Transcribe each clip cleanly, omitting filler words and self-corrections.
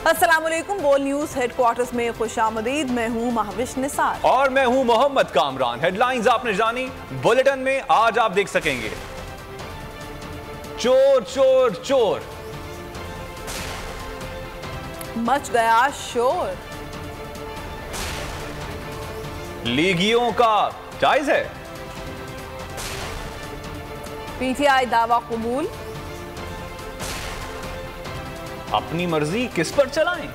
अस्सलामुअलैकुम। बोल news headquarters में खुशामदीद। मैं हूं महविश निसार और मैं हूं मोहम्मद कामरान। हेडलाइंस आपने जानी, बुलेटिन में आज आप देख सकेंगे। चोर चोर चोर, मच गया शोर, लीगियों का जायज है, पीटीआई दावा कबूल, अपनी मर्जी किस पर चलाएं,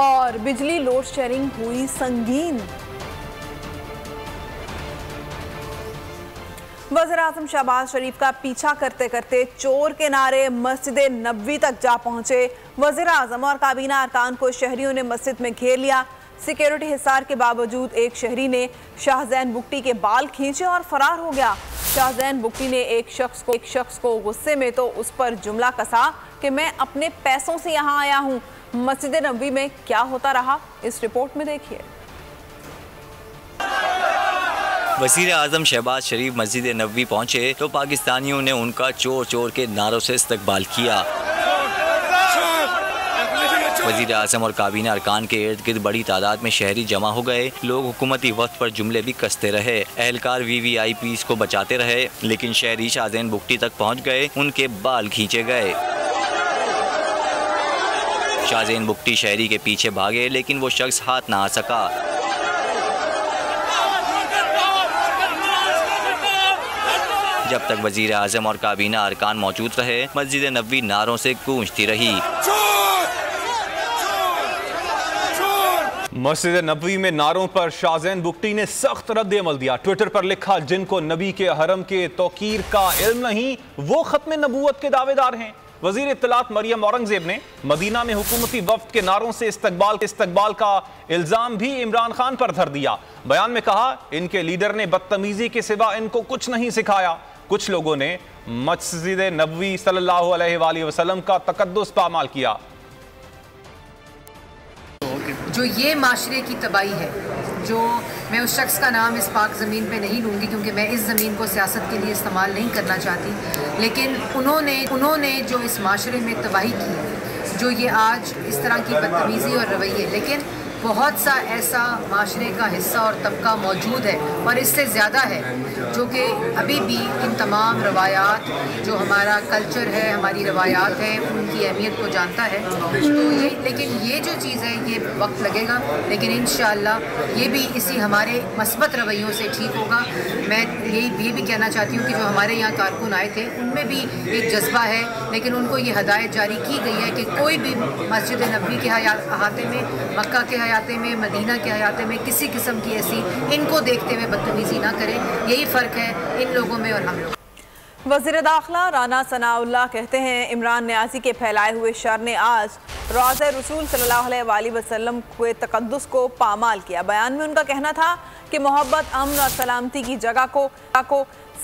और बिजली लोड शेडिंग हुई संगीन। वज़ीर-ए-आज़म शहबाज शरीफ का पीछा करते करते चोर के नारे मस्जिद नबवी तक जा पहुंचे। वज़ीर-ए-आज़म और काबीना अरकान को शहरियों ने मस्जिद में घेर लिया। सिक्योरिटी हिसार के बावजूद एक शहरी ने शाहजैन बुगटी के बाल खींचे और फरार हो गया। शाहजैन बुगटी ने एक शख्स को गुस्से में तो उस पर जुमला कसा कि मैं अपने पैसों से यहाँ आया हूँ। मस्जिद नबवी में क्या होता रहा, इस रिपोर्ट में देखिए। वज़ीर-ए-आज़म शहबाज शरीफ मस्जिद नबवी पहुंचे तो पाकिस्तानियों ने उनका चोर चोर के नारों से इस्तकबाल किया। वज़ीर-ए-आज़म और काबीना अरकान के इर्द गिर्द बड़ी तादाद में शहरी जमा हो गए। लोग हुकूमती वक्त पर जुमले भी कसते रहे। एहलकार VVIPs को बचाते रहे, लेकिन शहरी शाहजैन बुगटी तक पहुंच गए, उनके बाल खींचे गए। शाहजैन बुगटी शहरी के पीछे भागे, लेकिन वो शख्स हाथ ना आ सका। जब तक वज़ीर-ए-आज़म और काबीना अरकान मौजूद रहे, मस्जिद नबवी नारों से गूंजती रही। मस्जिद नबवी में नारों पर शाहजैन बुगटी ने सख्त रद्द अमल दिया। ट्विटर पर लिखा, जिनको नबी के हरम के तौकीर का इल्म नहीं, वो खत्म नबूवत के दावेदार हैं। वजीर इत्तलात मरियम औरंगजेब ने मदीना में हुकूमती वफ्द के नारों से इस्तकबाल का इल्जाम भी इमरान खान पर धर दिया। बयान में कहा, इनके लीडर ने बदतमीजी के सिवा इनको कुछ नहीं सिखाया। कुछ लोगों ने मस्जिद नबवी सल्लल्लाहु अलैहि वसल्लम का तकद्दुस पामाल किया। जो ये माशरे की तबाही है, जो मैं उस शख्स का नाम इस पाक ज़मीन पे नहीं लूँगी क्योंकि मैं इस ज़मीन को सियासत के लिए इस्तेमाल नहीं करना चाहती, लेकिन उन्होंने जो इस माशरे में तबाही की है, जो ये आज इस तरह की बदतमीज़ी और रवैये, लेकिन बहुत सा ऐसा माशरे का हिस्सा और तबका मौजूद है और इससे ज़्यादा है जो कि अभी भी इन तमाम रवायात, जो हमारा कल्चर है, हमारी रवायात हैं, उनकी अहमियत को जानता है। तो लेकिन ये जो चीज़ है, ये वक्त लगेगा, लेकिन इंशाअल्लाह ये भी इसी हमारे मस्बत रवैयों से ठीक होगा। मैं ये भी कहना चाहती हूँ कि जो हमारे यहाँ कारकुन आए थे, उनमें भी एक जज्बा है, लेकिन उनको ये हदायत जारी की गई है कि कोई भी मस्जिद नबवी के अहाते में, मक्का के हयाते में, मदीना के हयाते में किसी किस्म की ऐसी इनको देखते हुए बदतमीजी ना करें। यही फ़र्क है इन लोगों में और हम लोग। वज़ीर दाखिला राना सनाउल्लाह कहते हैं, इमरान न्याजी के फैलाए हुए शर ने आज रोज़े रसूल सल्लल्लाहु अलैहि वसल्लम के तकद्दुस को पामाल किया। बयान में उनका कहना था कि मोहब्बत, अमन और सलामती की जगह को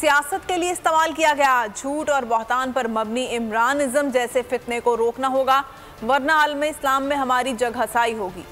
सियासत के लिए इस्तेमाल किया गया। झूठ और बहतान पर मबनी इमरानिज़म जैसे फितने को रोकना होगा, वरना आलम इस्लाम में हमारी जगहसाई होगी।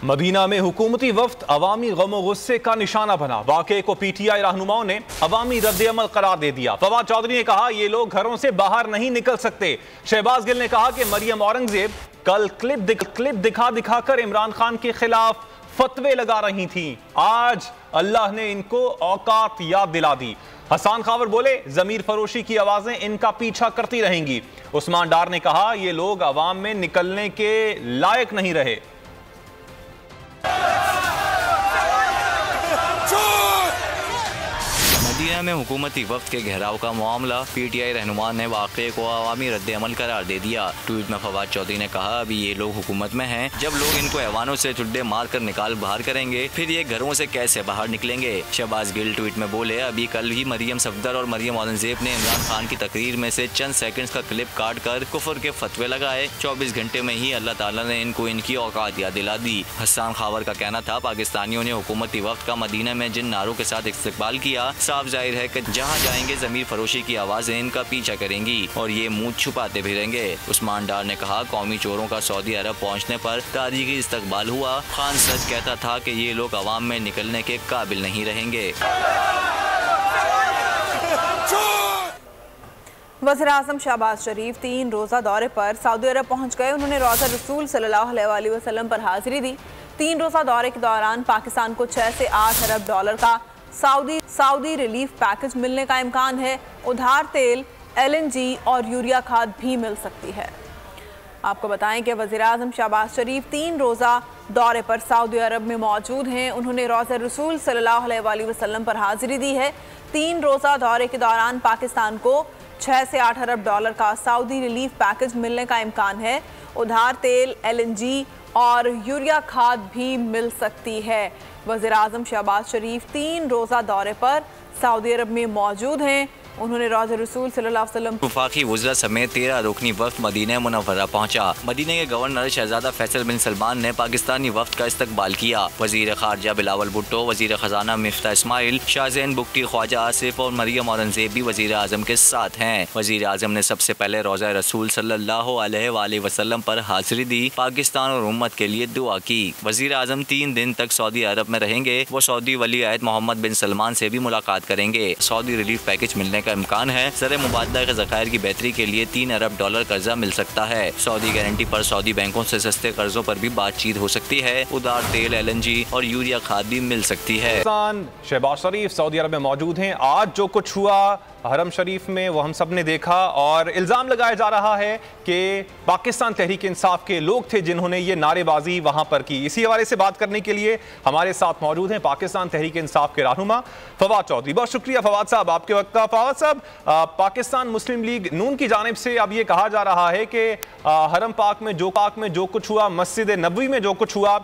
मदीना में हुकूमती वफ्द अवामी गम गुस्से का निशाना बना। वाक़े को PTI रहनुमाओं ने अवामी रद्द-ए-अमल करार दे दिया। फवाद चौधरी ने कहा, ये लोग घरों से बाहर नहीं निकल सकते। शहबाज गिल ने कहा कि मरियम औरंगजेब कल क्लिप दिखा कर इमरान खान के खिलाफ फतवे लगा रही थी। आज अल्लाह ने इनको औकात याद दिला दी। हसन खावर बोले, जमीर फरोशी की आवाजें इनका पीछा करती रहेंगी। उस्मान डार ने कहा, ये लोग अवाम में निकलने के लायक नहीं रहे। मदीना में हुकूमती वफ्द के घेराव का मामला, PTI रहनुमा ने वाक़े को अवामी रद्द-ए-अमल करार दे दिया। ट्वीट में फवाद चौधरी ने कहा, अभी ये लोग हुकूमत में हैं, जब लोग इनको ऐवानों से चुड्डे मार कर निकाल बाहर करेंगे, फिर ये घरों से कैसे बाहर निकलेंगे। शहबाज गिल ट्वीट में बोले, अभी कल ही मरियम सफदर और मरियम औरंगजेब ने इमरान खान की तकरीर में से चंद सेकंड्स का क्लिप काट कर कुफर के फतवे लगाए। 24 घंटे में ही अल्लाह ताला ने इनको इनकी औकात याद दिला दी। हसन खावर का कहना था, पाकिस्तानियों ने हुकूमती वक्त का मदीना में जिन नारों के साथ इस्तकबाल किया, साफ जाहिर है कि जहाँ जाएंगे जमीर फरोशी की आवाजें इनका पीछा करेंगी और ये मुंह छुपाते भी रहेंगे। उस्मान डार ने कहा, कौमी चोरों का सऊदी अरब पहुँचने पर तारीखी इस्तकबाल हुआ। खान सच कहता था कि ये लोग अवाम में निकलने के काबिल नहीं रहेंगे। वज़ीर-ए-आज़म शहबाज शरीफ 3 रोज़ा दौरे पर सऊदी अरब पहुंच गए। उन्होंने रोज़ा रसूल सल्लल्लाहु अलैहि वसल्लम पर हाजिरी दी। 3 रोज़ा दौरे के दौरान पाकिस्तान को 6 से 8 अरब डॉलर का सऊदी रिलीफ पैकेज मिलने का इम्कान है। उधार तेल, LNG और यूरिया खाद भी मिल सकती है। आपको बताएं कि वज़ीर-ए-आज़म शहबाज शरीफ 3 रोज़ा दौरे पर सऊदी अरब में मौजूद हैं। उन्होंने रोज़ा रसूल सल्लल्लाहु अलैहि वसल्लम पर हाजिरी दी है। 3 रोज़ा दौरे के दौरान पाकिस्तान को 6 से 8 अरब डॉलर का सऊदी रिलीफ पैकेज मिलने का इम्कान है। उधार तेल, LNG और यूरिया खाद भी मिल सकती है। वज़ीर-ए-आज़म शहबाज शरीफ 3 रोज़ा दौरे पर सऊदी अरब में मौजूद हैं। उन्होंने रोज़ा रसूल सल्लल्लाहु अलैहि वसल्लम वफाकी वज़रा समेत 13 रुकनी वफ़द मदीना मुनव्वरा पहुँचा। मदीना के गवर्नर शहजादा फैसल बिन सलमान ने पाकिस्तानी वफ़द का इस्तकबाल किया। वज़ीर ख़ारजा बिलावल भुट्टो, वज़ीर ख़जाना मिफ्ता इस्माइल, शाहज़ैन बुगटी, ख्वाजा आसिफ और मरियम औरंगज़ेब भी वज़ीर आज़म के साथ हैं। वज़ीर आज़म ने सबसे पहले रोज़ा रसूल सल्लल्लाहु अलैहि वसल्लम पर हाज़िरी दी, पाकिस्तान और उम्मत के लिए दुआ की। वज़ीर आज़म 3 दिन तक सऊदी अरब में रहेंगे। वो सऊदी वली अहद मोहम्मद बिन सलमान से भी मुलाकात करेंगे। सऊदी रिलीफ पैकेज मिलने का इम्कान है। ज़र मुबादला के ज़खायर की बेहतरी के लिए 3 अरब डॉलर कर्जा मिल सकता है। सऊदी गारंटी पर सऊदी बैंकों से सस्ते कर्जों पर भी बातचीत हो सकती है। उधार तेल, LNG और यूरिया खाद भी मिल सकती है। शहबाज शरीफ सऊदी अरब में मौजूद हैं। आज जो कुछ हुआ हरम शरीफ में वो हम सब ने देखा और इल्ज़ाम लगाया जा रहा है कि पाकिस्तान तहरीक इंसाफ के लोग थे जिन्होंने ये नारेबाजी वहां पर की। इसी हवाले से बात करने के लिए हमारे साथ मौजूद हैं पाकिस्तान तहरीक इंसाफ के रहनुमा फवाद चौधरी। बहुत शुक्रिया फवाद साहब आपके वक्त का। फवाद साहब, पाकिस्तान मुस्लिम लीग नून की जानिब से अब ये कहा जा रहा है कि हरम पाक में जो कुछ हुआ, मस्जिद नबवी में जो कुछ हुआ,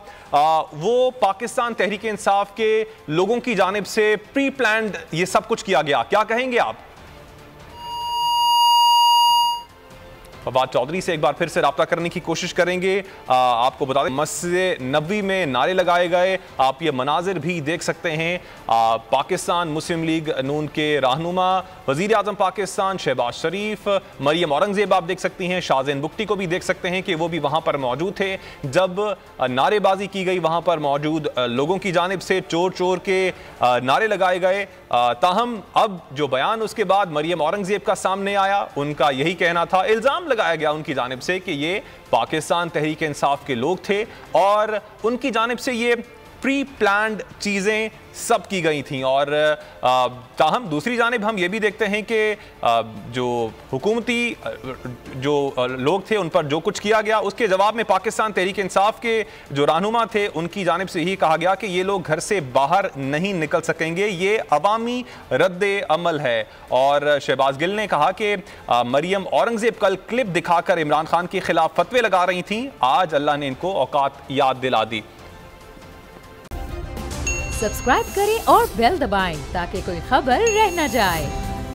वो पाकिस्तान तहरीक इंसाफ के लोगों की जानिब से प्री प्लान्ड ये सब कुछ किया गया। क्या कहेंगे आप? फवाद चौधरी से एक बार फिर से राब्ता करने की कोशिश करेंगे। आपको बता दें मस्जिद नबवी में नारे लगाए गए, आप ये मनाजिर भी देख सकते हैं। पाकिस्तान मुस्लिम लीग नून के रहनुमा वज़ीर आज़म पाकिस्तान शहबाज शरीफ, मरियम औरंगज़ेब आप देख सकती हैं, शाहज़ैन बुगटी को भी देख सकते हैं कि वो भी वहाँ पर मौजूद थे जब नारेबाजी की गई। वहाँ पर मौजूद लोगों की जानिब से चोर चोर के नारे लगाए गए। ताहम अब जो बयान उसके बाद मरियम औरंगज़ेब का सामने आया, उनका यही कहना था, इल्ज़ाम लगाया गया उनकी जानिब से कि ये पाकिस्तान तहरीक इंसाफ के लोग थे और उनकी जानिब से ये प्री प्लान्ड चीज़ें सब की गई थी। और ताहम दूसरी जानिब हम ये भी देखते हैं कि जो हुकूमती जो लोग थे उन पर जो कुछ किया गया उसके जवाब में पाकिस्तान तहरीक इंसाफ के जो रहनुमा थे उनकी जानिब से यही कहा गया कि ये लोग घर से बाहर नहीं निकल सकेंगे, ये अवामी रद्द अमल है। और शहबाज गिल ने कहा कि मरियम औरंगज़ेब कल क्लिप दिखाकर इमरान खान के खिलाफ फतवे लगा रही थी, आज अल्लाह ने इनको औकात याद दिला दी। सब्सक्राइब करें और बेल दबाएं ताकि कोई खबर रह न जाए।